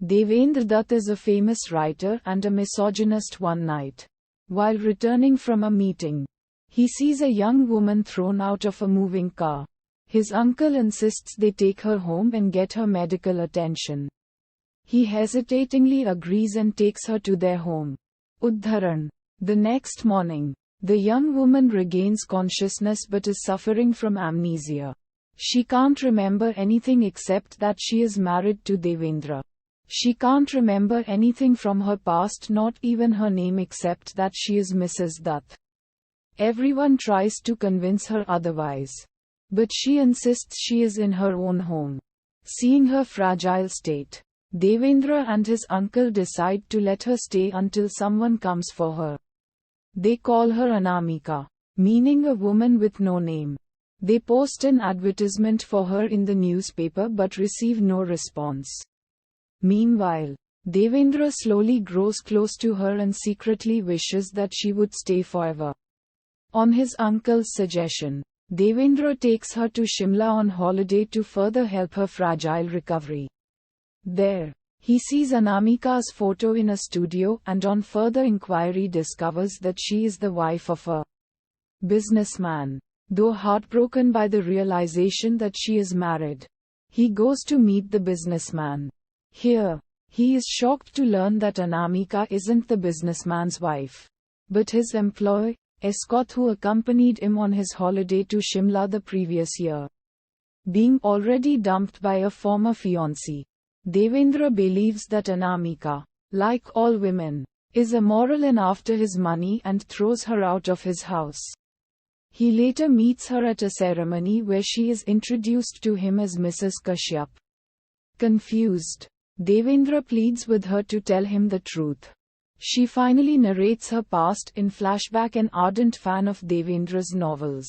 Devendra Dutt is a famous writer and a misogynist. One night, while returning from a meeting, he sees a young woman thrown out of a moving car. His uncle insists they take her home and get her medical attention. He hesitatingly agrees and takes her to their home. Udharan. The next morning, the young woman regains consciousness but is suffering from amnesia. She can't remember anything except that she is married to Devendra. She can't remember anything from her past, not even her name, except that she is Mrs. Dutt. Everyone tries to convince her otherwise, but she insists she is in her own home. Seeing her fragile state, Devendra and his uncle decide to let her stay until someone comes for her. They call her Anamika, meaning a woman with no name. They post an advertisement for her in the newspaper but receive no response. Meanwhile, Devendra slowly grows close to her and secretly wishes that she would stay forever. On his uncle's suggestion, Devendra takes her to Shimla on holiday to further help her fragile recovery. There, he sees Anamika's photo in a studio and on further inquiry discovers that she is the wife of a businessman. Though heartbroken by the realization that she is married, he goes to meet the businessman. Here, he is shocked to learn that Anamika isn't the businessman's wife, but his employee, escort who accompanied him on his holiday to Shimla the previous year. Being already dumped by a former fiancé, Devendra believes that Anamika, like all women, is immoral and after his money and throws her out of his house. He later meets her at a ceremony where she is introduced to him as Mrs. Kashyap. Confused, Devendra pleads with her to tell him the truth. She finally narrates her past in flashback, an ardent fan of Devendra's novels.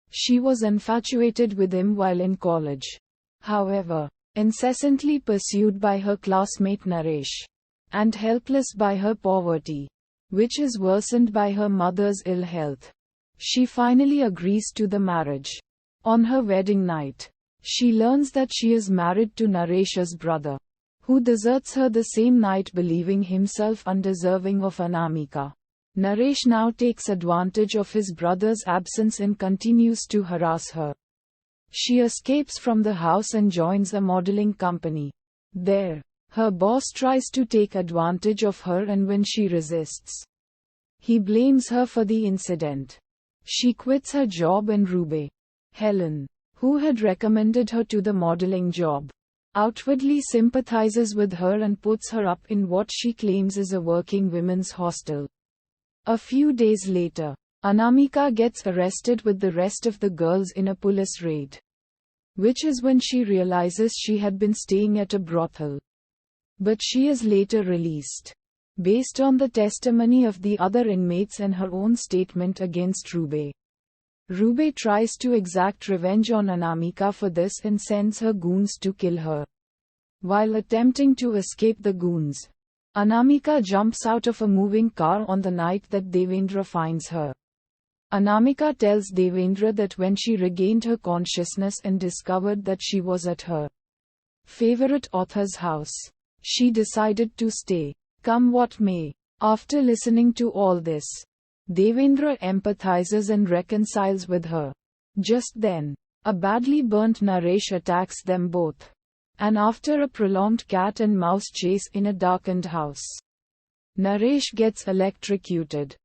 She was infatuated with him while in college. However, incessantly pursued by her classmate Naresh, and helpless by her poverty, which is worsened by her mother's ill health, she finally agrees to the marriage. On her wedding night, she learns that she is married to Naresh's brother, who deserts her the same night, believing himself undeserving of Anamika. Naresh now takes advantage of his brother's absence and continues to harass her. She escapes from the house and joins a modeling company. There, her boss tries to take advantage of her, and when she resists, he blames her for the incident. She quits her job and Rube, Helen, who had recommended her to the modeling job, outwardly sympathizes with her and puts her up in what she claims is a working women's hostel. A few days later, Anamika gets arrested with the rest of the girls in a police raid, which is when she realizes she had been staying at a brothel. But she is later released, based on the testimony of the other inmates and her own statement against Rube. Rube tries to exact revenge on Anamika for this and sends her goons to kill her. While attempting to escape the goons, Anamika jumps out of a moving car on the night that Devendra finds her. Anamika tells Devendra that when she regained her consciousness and discovered that she was at her favorite author's house, she decided to stay, come what may. After listening to all this, Devendra empathizes and reconciles with her. Just then, a badly burnt Naresh attacks them both. And after a prolonged cat and mouse chase in a darkened house, Naresh gets electrocuted.